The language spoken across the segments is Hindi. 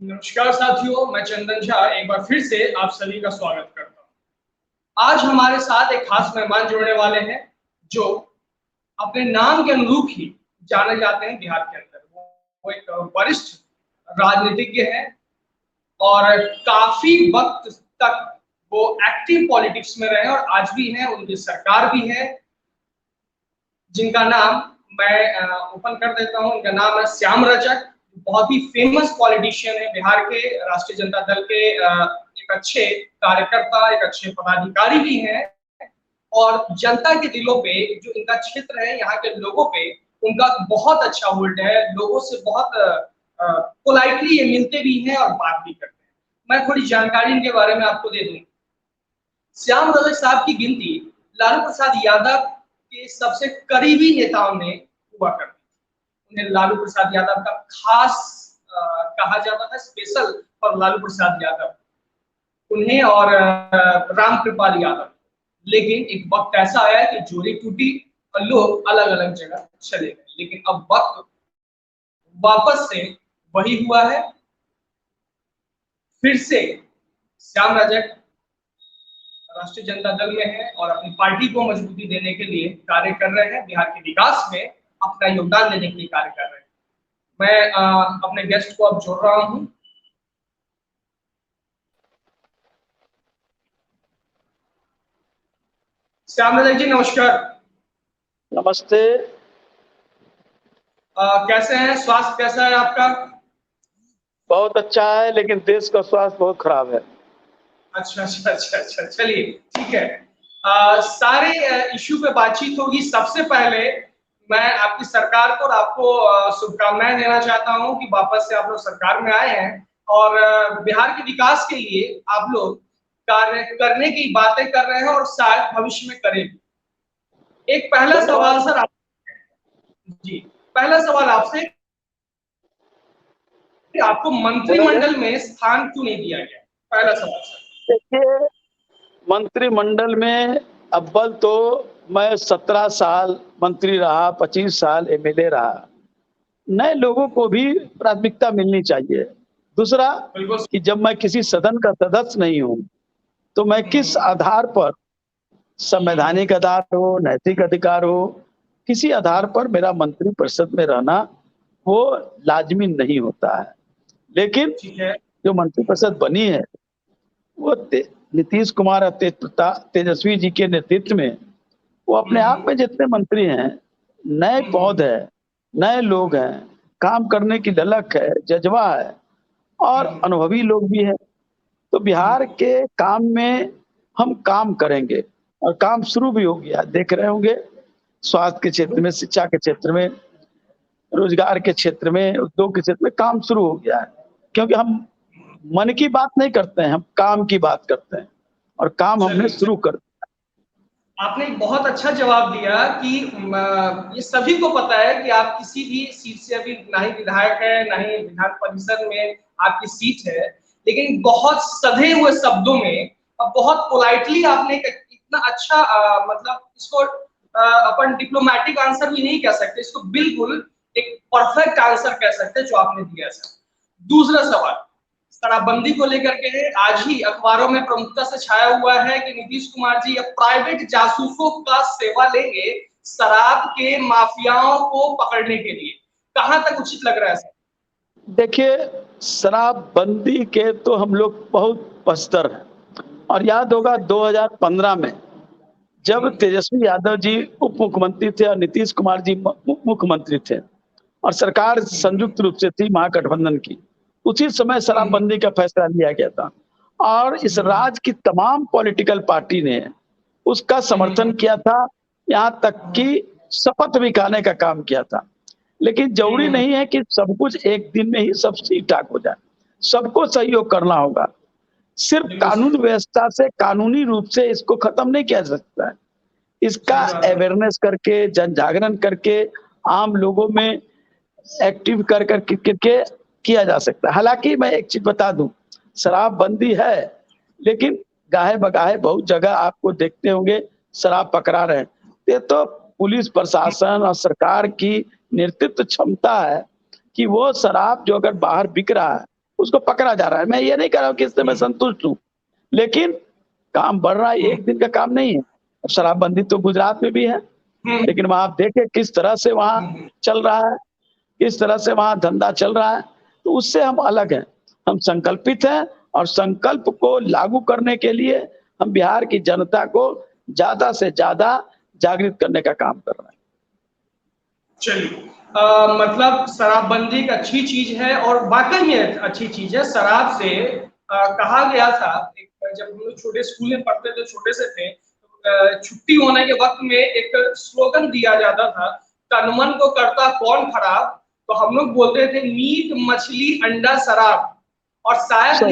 नमस्कार साथियों, मैं चंदन झा एक बार फिर से आप सभी का स्वागत करता हूँ। आज हमारे साथ एक खास मेहमान जुड़ने वाले हैं जो अपने नाम के अनुरूप ही जाने जाते हैं बिहार के अंदर। वो एक वरिष्ठ राजनीतिज्ञ हैं और काफी वक्त तक वो एक्टिव पॉलिटिक्स में रहे और आज भी हैं, उनकी सरकार भी है, जिनका नाम मैं ओपन कर देता हूं। उनका नाम है श्याम रजक। बहुत ही फेमस पॉलिटिशियन है बिहार के, राष्ट्रीय जनता दल के एक अच्छे कार्यकर्ता, एक अच्छे पदाधिकारी भी हैं और जनता के दिलों पे जो इनका क्षेत्र है, यहाँ के लोगों पे उनका बहुत अच्छा होल्ड है। लोगों से बहुत पोलाइटली ये मिलते भी हैं और बात भी करते हैं। मैं थोड़ी जानकारी इनके बारे में आपको दे दूं। श्याम रजक साहब की गिनती लालू प्रसाद यादव के सबसे करीबी नेताओं में हुआ करती थी। उन्हें लालू प्रसाद यादव का खास कहा जाता था, स्पेशल फॉर लालू प्रसाद यादव उन्हें और रामकृपाल यादव। लेकिन एक वक्त ऐसा आया कि जोड़ी टूटी और लोग अलग अलग जगह चले गए। लेकिन अब वक्त वापस से वही हुआ है। फिर से श्याम रजक राष्ट्रीय जनता दल में है और अपनी पार्टी को मजबूती देने के लिए कार्य कर रहे हैं, बिहार के विकास में अपना योगदान देने के लिए कार्य कर रहे हैं। मैं अपने गेस्ट को अब जोड़ रहा हूं। श्याम रजक जी नमस्कार। नमस्ते। कैसे हैं? स्वास्थ्य कैसा है आपका? बहुत अच्छा है, लेकिन देश का स्वास्थ्य बहुत खराब है। अच्छा, चलिए ठीक है। सारे इश्यू पे बातचीत होगी। सबसे पहले मैं आपकी सरकार को और आपको शुभकामनाएं देना चाहता हूं कि वापस से आप लोग सरकार में आए हैं और बिहार के विकास के लिए आप लोग कार्य करने की बातें कर रहे हैं और शायद भविष्य में करेंगे। एक पहला सवाल सर आप जी, पहला सवाल आपसे, आपको मंत्रिमंडल में स्थान क्यों नहीं दिया गया? पहला सवाल सर। देखिए, मंत्रिमंडल में अव्वल तो मैं 17 साल मंत्री रहा, 25 साल एमएलए रहा। नए लोगों को भी प्राथमिकता मिलनी चाहिए। दूसरा कि जब मैं किसी सदन का सदस्य नहीं हूं तो मैं किस आधार पर, संवैधानिक आधार हो, नैतिक अधिकार हो, किसी आधार पर मेरा मंत्री परिषद में रहना वो लाजमी नहीं होता है। लेकिन जो मंत्रिपरिषद बनी है वो नीतीश कुमार और तेजस्वी जी के नेतृत्व में, वो अपने आप में जितने मंत्री हैं, नए पौध है, नए लोग हैं, काम करने की ललक है, जज्बा है और अनुभवी लोग भी हैं। तो बिहार के काम में हम काम करेंगे और काम शुरू भी हो गया, देख रहे होंगे। स्वास्थ्य के क्षेत्र में, शिक्षा के क्षेत्र में, रोजगार के क्षेत्र में, उद्योग के क्षेत्र में काम शुरू हो गया है। क्योंकि हम मन की बात नहीं करते हैं, हम काम की बात करते हैं और काम हमने शुरू कर दिया। आपने एक बहुत अच्छा जवाब दिया कि ये सभी को पता है कि आप किसी भी सीट से अभी ना ही विधायक है, ना ही विधान परिषद में आपकी सीट है, लेकिन बहुत सधे हुए शब्दों में और बहुत पोलाइटली आपने इतना अच्छा मतलब इसको अपन डिप्लोमेटिक आंसर भी नहीं कह सकते, इसको बिल्कुल एक परफेक्ट आंसर कह सकते हैं जो आपने दिया सर। दूसरा सवाल शराबबंदी को लेकर के है। आज ही अखबारों में प्रमुखता से छाया हुआ है कि नीतीश कुमार जी अब प्राइवेट जासूसों का सेवा लेंगे शराब के माफियाओं को पकड़ने के लिए। कहां तक उचित लग रहा है सर? देखिए, शराबबंदी के तो हम लोग बहुत पस्तर हैं और याद होगा 2015 में जब तेजस्वी यादव जी उप मुख्यमंत्री थे और नीतीश कुमार जी मुख्यमंत्री थे और सरकार संयुक्त रूप से थी महागठबंधन की, उसी समय शराबबंदी का फैसला लिया गया था और इस राज्य की तमाम पॉलिटिकल पार्टी ने उसका समर्थन किया था, यहाँ तक कि शपथ भी खाने का काम किया था। लेकिन जरूरी नहीं है कि सब कुछ एक दिन में ही सब ठीक ठाक हो जाए, सबको सहयोग करना होगा। सिर्फ कानून व्यवस्था से, कानूनी रूप से इसको खत्म नहीं किया जा सकता है। इसका अवेयरनेस करके, जन जागरण करके, आम लोगों में एक्टिव कर करके किया जा सकता है। हालांकि मैं एक चीज बता दूं, शराबबंदी है लेकिन गाहे बगाहे बहुत जगह आपको देखते होंगे शराब पकड़ा रहे हैं। ये तो पुलिस प्रशासन और सरकार की नेतृत्व क्षमता है कि वो शराब जो अगर बाहर बिक रहा है उसको पकड़ा जा रहा है। मैं ये नहीं कह रहा हूँ कि इससे मैं संतुष्ट हूँ, लेकिन काम बढ़ रहा है, एक दिन का काम नहीं है। अब शराबबंदी तो गुजरात में भी है, लेकिन वहां आप देखें किस तरह से वहां चल रहा है, किस तरह से वहां धंधा चल रहा है। तो उससे हम अलग हैं, हम संकल्पित हैं और संकल्प को लागू करने के लिए हम बिहार की जनता को ज्यादा से ज्यादा जागृत करने का काम कर रहे हैं। चलिए, मतलब शराबबंदी एक अच्छी चीज है और वाकई में अच्छी चीज है। शराब से कहा गया था, जब हम लोग छोटे स्कूल में पढ़ते थे, छोटे से थे, छुट्टी होने के वक्त में एक स्लोगन दिया जाता था, तन मन को करता कौन खराब। तो हम लोग बोलते थे मीट मछली अंडा शराब। और शायद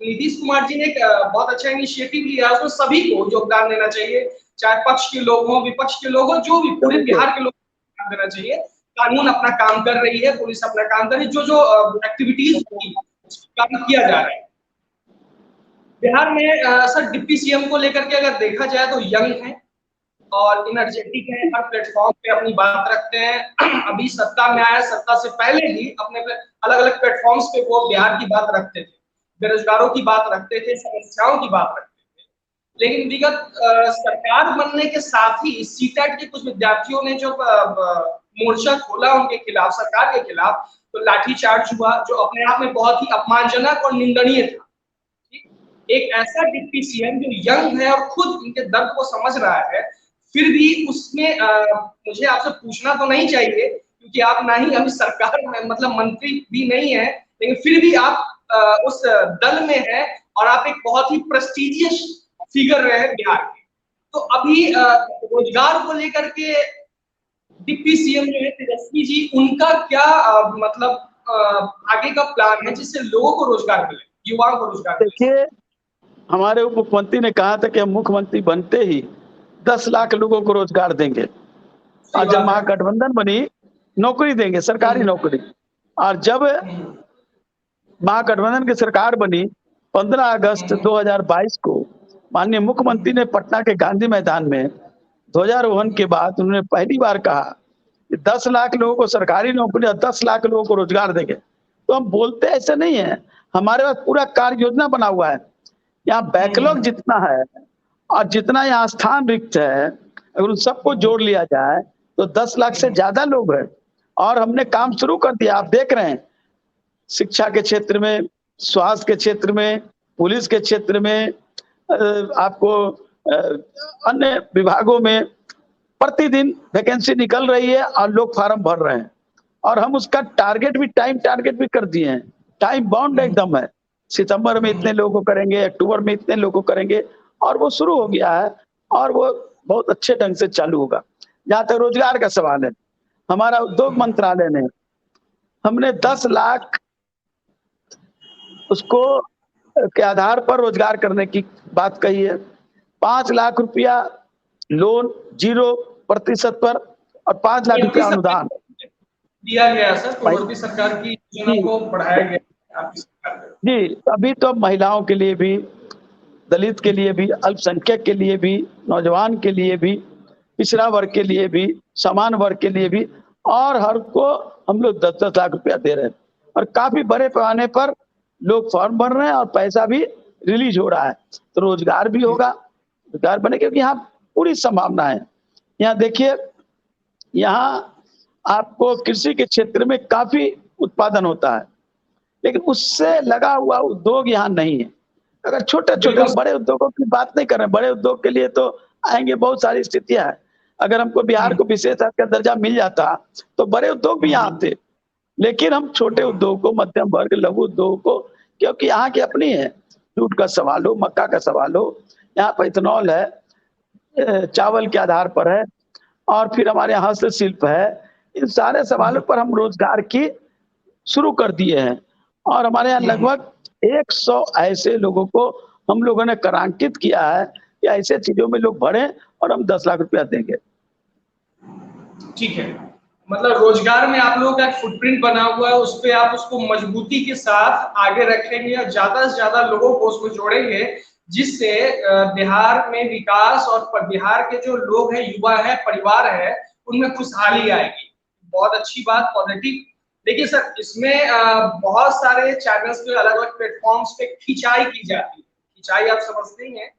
नीतीश कुमार जी ने एक बहुत अच्छा इनिशिएटिव लिया है, उसमें सभी को योगदान देना चाहिए, चाहे पक्ष के लोग हों, विपक्ष के लोग हों, जो भी पूरे बिहार के लोग को देना चाहिए। कानून अपना काम कर रही है, पुलिस अपना काम कर रही है, जो जो एक्टिविटीज काम किया जा रहा है बिहार में। सर, डिप्टी सीएम को लेकर के अगर देखा जाए तो यंग है और इनर्जेटिक है, हर प्लेटफॉर्म पे अपनी बात रखते हैं। अभी सत्ता में आया, सत्ता से पहले भी अपने अलग अलग प्लेटफॉर्म्स पे वो बिहार की बात रखते थे, बेरोजगारों की बात रखते थे, समस्याओं की बात रखते थे। लेकिन विगत सरकार बनने के साथ ही सीटेट के कुछ विद्यार्थियों ने जो मोर्चा खोला उनके खिलाफ, सरकार के खिलाफ, तो लाठीचार्ज हुआ, जो अपने आप में बहुत ही अपमानजनक और निंदनीय था। एक ऐसा डिप्टी सीएम जो यंग है और खुद इनके दर्द को समझ रहा है, फिर भी उसमें मुझे आपसे पूछना तो नहीं चाहिए क्योंकि आप ना ही अभी सरकार में, मतलब मंत्री भी नहीं है, लेकिन फिर भी आप उस दल में है और आप एक बहुत ही प्रेस्टिजियस फिगर रहे हैं बिहार के। तो अभी रोजगार को लेकर के डिप्टी सीएम जो है तेजस्वी जी, उनका क्या मतलब आगे का प्लान है जिससे लोगों को रोजगार मिले, युवाओं को रोजगार मिले? देखिए, हमारे उप मुख्यमंत्री ने कहा था कि हम मुख्यमंत्री बनते ही 10 लाख लोगों को रोजगार देंगे, और जब महागठबंधन बनी नौकरी देंगे, सरकारी नौकरी। और जब महागठबंधन की सरकार बनी 15 अगस्त 2022 को माननीय मुख्यमंत्री ने पटना के गांधी मैदान में ध्वजारोहण के बाद उन्होंने पहली बार कहा कि 10 लाख लोगों को सरकारी नौकरी और 10 लाख लोगों को रोजगार देंगे। तो हम बोलते ऐसे नहीं है, हमारे पास पूरा कार्य योजना बना हुआ है। यहाँ बैकलॉग जितना है और जितना यहाँ स्थान रिक्त है, अगर उन सबको जोड़ लिया जाए तो 10 लाख से ज्यादा लोग हैं। और हमने काम शुरू कर दिया, आप देख रहे हैं, शिक्षा के क्षेत्र में, स्वास्थ्य के क्षेत्र में, पुलिस के क्षेत्र में, आपको अन्य विभागों में प्रतिदिन वैकेंसी निकल रही है और लोग फॉर्म भर रहे हैं। और हम उसका टारगेट भी, टाइम टारगेट भी कर दिए हैं, टाइम बाउंड एकदम है। सितंबर में इतने लोगों को करेंगे, अक्टूबर में इतने लोगों को करेंगे, और वो शुरू हो गया है और वो बहुत अच्छे ढंग से चालू होगा। जहां तक रोजगार का सवाल है, हमारा उद्योग मंत्रालय ने, हमने 10 लाख उसको के आधार पर रोजगार करने की बात कही है। 5 लाख रुपया लोन 0% पर और 5 लाख रुपया अनुदान दिया गया। सर, पूर्व सरकार की योजना को बढ़ाया गया जी। अभी तो महिलाओं के लिए भी, दलित के लिए भी, अल्पसंख्यक के लिए भी, नौजवान के लिए भी, पिछड़ा वर्ग के लिए भी, समान वर्ग के लिए भी, और हर को हम लोग 10-10 लाख रुपया दे रहे हैं। और काफी बड़े पैमाने पर लोग फॉर्म भर रहे हैं और पैसा भी रिलीज हो रहा है। तो रोजगार भी होगा, रोजगार बने, क्योंकि यहाँ पूरी संभावना है। यहाँ देखिए, यहाँ आपको कृषि के क्षेत्र में काफी उत्पादन होता है, लेकिन उससे लगा हुआ उद्योग यहाँ नहीं है। अगर छोटे छोटे, बड़े उद्योगों की बात नहीं कर रहे हैं, बड़े उद्योग के लिए तो आएंगे, बहुत सारी स्थितियां हैं। अगर हमको बिहार को विशेष का दर्जा मिल जाता तो बड़े उद्योग भी यहाँ आते, लेकिन हम छोटे उद्योग को, मध्यम वर्ग, लघु उद्योग को, क्योंकि यहाँ की अपनी है, जूट का सवाल हो, मक्का का सवाल हो, यहाँ पर इथेनॉल है, चावल के आधार पर है, और फिर हमारे यहाँ हस्तशिल्प है। इन सारे सवालों पर हम रोजगार की शुरू कर दिए हैं और हमारे यहाँ लगभग 100 ऐसे लोगों को हम लोगों ने करांकित किया है कि ऐसे चीजों में लोग बढ़े और हम 10 लाख रुपया देंगे। ठीक है, मतलब रोजगार में आप लोगों का एक फुटप्रिंट बना हुआ है, उस पे आप उसको मजबूती के साथ आगे रखेंगे और ज्यादा से ज्यादा लोगों को उसमें जोड़ेंगे, जिससे बिहार में विकास और बिहार के जो लोग हैं, युवा है, परिवार है, उनमें खुशहाली आएगी। बहुत अच्छी बात, पॉजिटिव देखिए सर, इसमें बहुत सारे चैनल्स पे, अलग अलग प्लेटफॉर्म्स पे खिंचाई की जाती है। खिंचाई आप समझते ही हैं,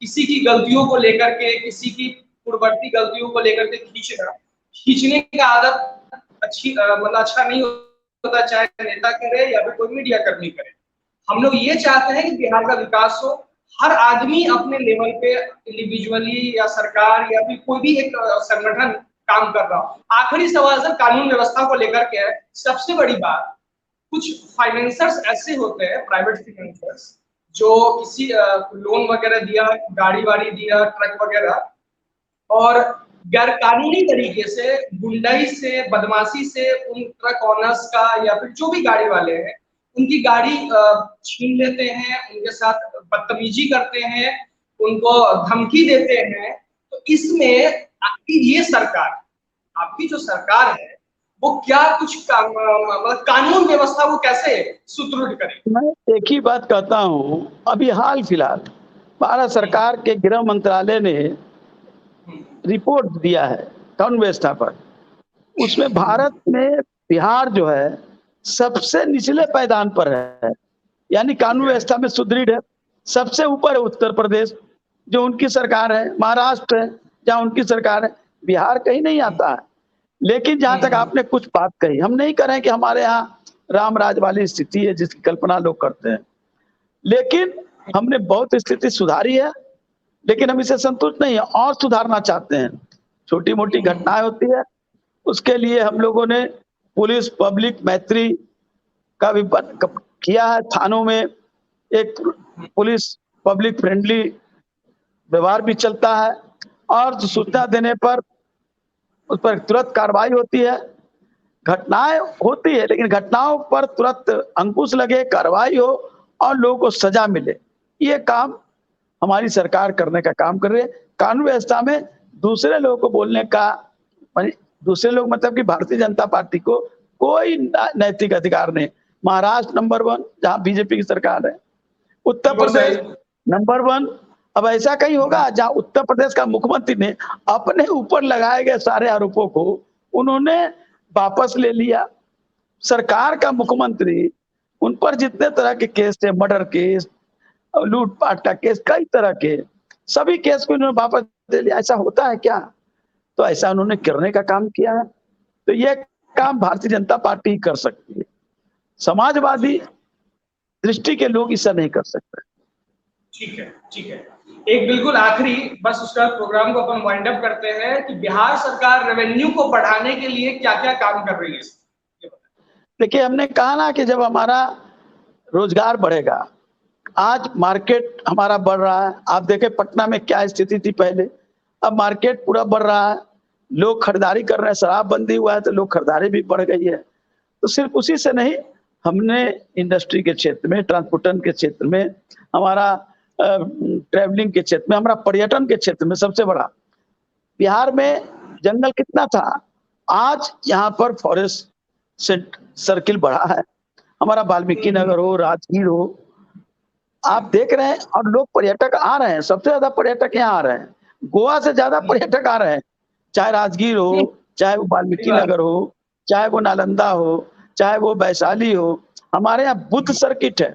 किसी की गलतियों को लेकर के, किसी की पूर्ववर्ती गलतियों को लेकर के खींचना। खींचने का आदत अच्छी मतलब अच्छा नहीं होता, चाहे नेता करे या फिर कोई मीडिया कर्मी करे। हम लोग ये चाहते हैं कि बिहार का विकास हो, हर आदमी अपने लेवल पे इंडिविजुअली या सरकार या फिर कोई भी एक संगठन काम कर रहा हो। आखिरी सवाल सर कानून व्यवस्था को लेकर के है। सबसे बड़ी बात, कुछ फाइनेंसर्स ऐसे होते हैं, प्राइवेट फाइनेंसर्स, जो किसी लोन वगैरह दिया, गाड़ी वाड़ी दिया, ट्रक वगैरह, और गैर कानूनी तरीके से, गुंडाई से, बदमाशी से उन ट्रक ओनर्स का या फिर जो भी गाड़ी वाले हैं उनकी गाड़ी छीन लेते हैं, उनके साथ बदतमीजी करते हैं, उनको धमकी देते हैं। तो इसमें आपकी ये सरकार, आपकी जो सरकार है, वो क्या कुछ मतलब कानून व्यवस्था को कैसे सुदृढ़ करे? मैं एक ही बात कहता हूँ, अभी हाल फिलहाल भारत सरकार के गृह मंत्रालय ने रिपोर्ट दिया है कानून व्यवस्था पर। उसमें भारत में बिहार जो है सबसे निचले पायदान पर है, यानी कानून व्यवस्था में सुदृढ़ है। सबसे ऊपर है उत्तर प्रदेश, जो उनकी सरकार है, महाराष्ट्र है जहाँ उनकी सरकार है, बिहार कहीं नहीं आता है। लेकिन जहां तक आपने कुछ बात कही, हम नहीं कह रहे हैं कि हमारे यहाँ राम राज वाली स्थिति है जिसकी कल्पना लोग करते हैं, लेकिन हमने बहुत स्थिति सुधारी है। लेकिन हम इसे संतुष्ट नहीं है और सुधारना चाहते हैं। छोटी मोटी घटनाएं होती है, उसके लिए हम लोगों ने पुलिस पब्लिक मैत्री का भी किया है। थानों में एक पुलिस पब्लिक फ्रेंडली व्यवहार भी चलता है, और सूचना देने पर उस पर तुरंत कार्रवाई होती है। घटनाएं होती है, लेकिन घटनाओं पर तुरंत अंकुश लगे, कार्रवाई हो और लोगों को सजा मिले। ये काम हमारी सरकार करने का काम कर रही है। कानून व्यवस्था में दूसरे लोगों को बोलने का, दूसरे लोग मतलब कि भारतीय जनता पार्टी को कोई नैतिक अधिकार नहीं। महाराष्ट्र नंबर 1 जहां बीजेपी की सरकार है, उत्तर प्रदेश नंबर 1। अब ऐसा कहीं होगा जहां उत्तर प्रदेश का मुख्यमंत्री ने अपने ऊपर लगाए गए सारे आरोपों को उन्होंने वापस ले लिया। सरकार का मुख्यमंत्री, उन पर जितने तरह के केस थे, मर्डर केस, लूटपाट का केस, कई तरह के सभी केस को उन्होंने वापस ले लिया। ऐसा होता है क्या? तो ऐसा उन्होंने करने का काम किया है। तो ये काम भारतीय जनता पार्टी ही कर सकती है। समाजवादी दृष्टि के लोग ऐसा नहीं कर सकते। ठीक है, ठीक है। एक बिल्कुल आखिरी, बस उसका प्रोग्राम को अपन वाइंड अप करते हैं कि बिहार सरकार रेवेन्यू को बढ़ाने के लिए क्या-क्या काम कर रही है? देखिए, हमने कहा ना कि जब हमारा रोजगार बढ़ेगा, आज मार्केट हमारा बढ़ रहा है। आप देखें पटना में क्या स्थिति थी पहले, अब मार्केट पूरा बढ़ रहा है, लोग खरीदारी कर रहे हैं। शराबबंदी हुआ है तो लोग खरीदारी भी बढ़ गई है। तो सिर्फ उसी से नहीं, हमने इंडस्ट्री के क्षेत्र में, ट्रांसपोर्टेशन के क्षेत्र में, हमारा ट्रैवलिंग के क्षेत्र में, हमारा पर्यटन के क्षेत्र में सबसे बड़ा। बिहार में जंगल कितना था, आज यहाँ पर फॉरेस्ट सर्किल बढ़ा है। हमारा वाल्मीकि नगर हो, राजगीर हो, आप देख रहे हैं, और लोग पर्यटक आ रहे हैं। सबसे ज्यादा पर्यटक यहाँ आ रहे हैं, गोवा से ज्यादा पर्यटक आ रहे हैं। चाहे राजगीर हो, चाहे वो वाल्मीकि नगर हो, चाहे वो नालंदा हो, चाहे वो वैशाली हो। हमारे यहाँ बुद्ध सर्किट है,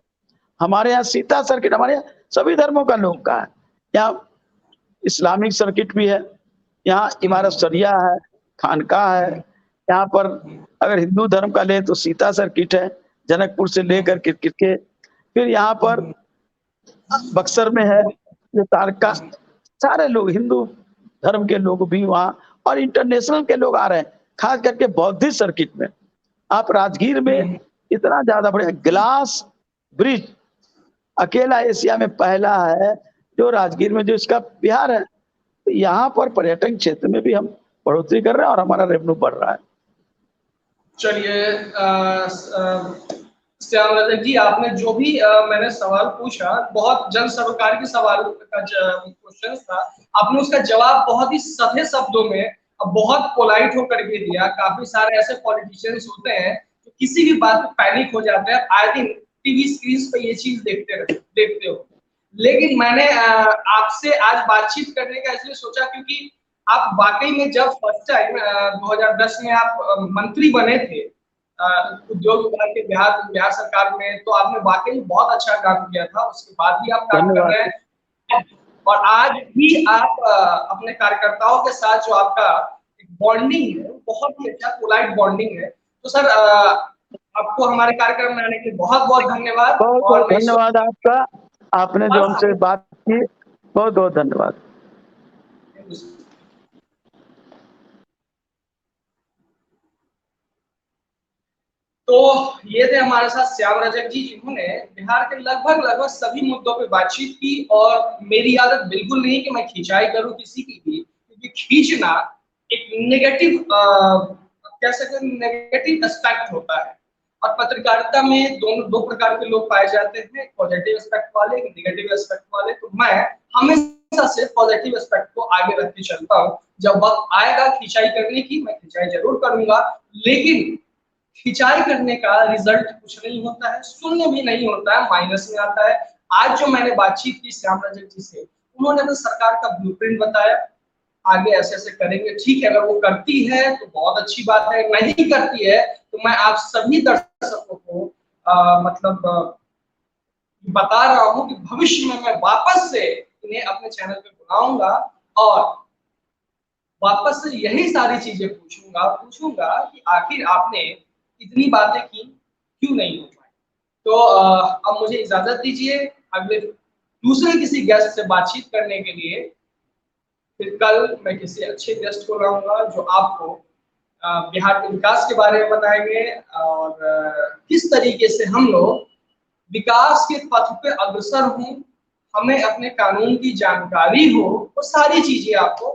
हमारे यहाँ सीता सर्किट, हमारे यहाँ सभी धर्मों का लोग का है। यहाँ इस्लामिक सर्किट भी है, यहाँ इमारत शरिया है, खानकाह है। यहाँ पर अगर हिंदू धर्म का ले तो सीता सर्किट है, जनकपुर से लेकर किरकिर के। फिर यहाँ पर बक्सर में है, जो तारका, सारे लोग हिंदू धर्म के लोग भी वहाँ, और इंटरनेशनल के लोग आ रहे हैं, खास करके बौद्धिस्ट सर्किट में। आप राजगीर में इतना ज्यादा बढ़िया ग्लास ब्रिज अकेला एशिया में पहला है जो राजगीर में, जो इसका बिहार है। तो यहाँ पर पर्यटन क्षेत्र में भी हम बढ़ोतरी कर रहे हैं और हमारा रेवेन्यू बढ़ रहा है। चलिए श्याम रजक जी, आपने जो भी मैंने सवाल पूछा, बहुत जन सरोकार के सवाल का क्वेश्चन था, आपने उसका जवाब बहुत ही सधे शब्दों में, बहुत पोलाइट होकर के दिया। काफी सारे ऐसे पॉलिटिशियंस होते हैं जो किसी भी बात पे पैनिक हो जाते हैं, आए दिन टीवी स्क्रीन पे ये चीज देखते हो। लेकिन मैंने आपसे आज बातचीत करने का इसलिए सोचा क्योंकि आप वाकई में जब फर्स्ट टाइम 2010 में आप मंत्री बने थे, उद्योग विभाग के बिहार सरकार में, तो आपने वाकई बहुत अच्छा काम किया था। उसके बाद भी आप काम कर रहे हैं और आज भी आप अपने कार्यकर्ताओं के साथ जो आपका बॉन्डिंग है बहुत ही अच्छा पोलाइट बॉन्डिंग है। तो सर आपको हमारे कार्यक्रम में आने के लिए बहुत बहुत धन्यवाद। बहुत और बहुत धन्यवाद आपका, आपने जो हमसे बात की, बहुत बहुत धन्यवाद। तो ये थे हमारे साथ श्याम रजक जी, जिन्होंने बिहार के लगभग सभी मुद्दों पे बातचीत की। और मेरी आदत बिल्कुल नहीं कि मैं खिंचाई करूं किसी की भी, क्योंकि खींचना एक नेगेटिव कह सकते नेगेटिव एस्पेक्ट होता है। और पत्रकारिता में दो प्रकार के लोग पाए जाते हैं, एक पॉजिटिव एस्पेक्ट वाले, एक नेगेटिव एस्पेक्ट वाले। तो मैं हमेशा से पॉजिटिव एस्पेक्ट को आगे रख के चलता हूँ। जब वक्त आएगा खिंचाई करने की, मैं खिंचाई जरूर करूंगा, लेकिन खिंचाई करने का रिजल्ट कुछ नहीं होता है, शून्य भी नहीं होता है, माइनस में आता है। आज जो मैंने बातचीत की श्याम रजक जी से, उन्होंने तो सरकार का ब्लूप्रिंट बताया, आगे ऐसे ऐसे करेंगे। ठीक है, अगर वो करती है तो बहुत अच्छी बात है, नहीं करती है तो मैं आप सभी दर्शकों को बता रहा हूं कि भविष्य में मैं वापस से इन्हें अपने चैनल पे बुलाऊंगा और वापस से यही सारी चीजें पूछूंगा कि आखिर आपने इतनी बातें की क्यों नहीं हो पाई। तो अब मुझे इजाजत दीजिए, अगले दूसरे किसी गेस्ट से बातचीत करने के लिए फिर कल मैं किसी अच्छे गेस्ट को लाऊंगा जो आपको बिहार के विकास के बारे में बताएंगे और किस तरीके से हम लोग विकास के पथ पे अग्रसर हों, हमें अपने कानून की जानकारी हो, वो सारी चीजें आपको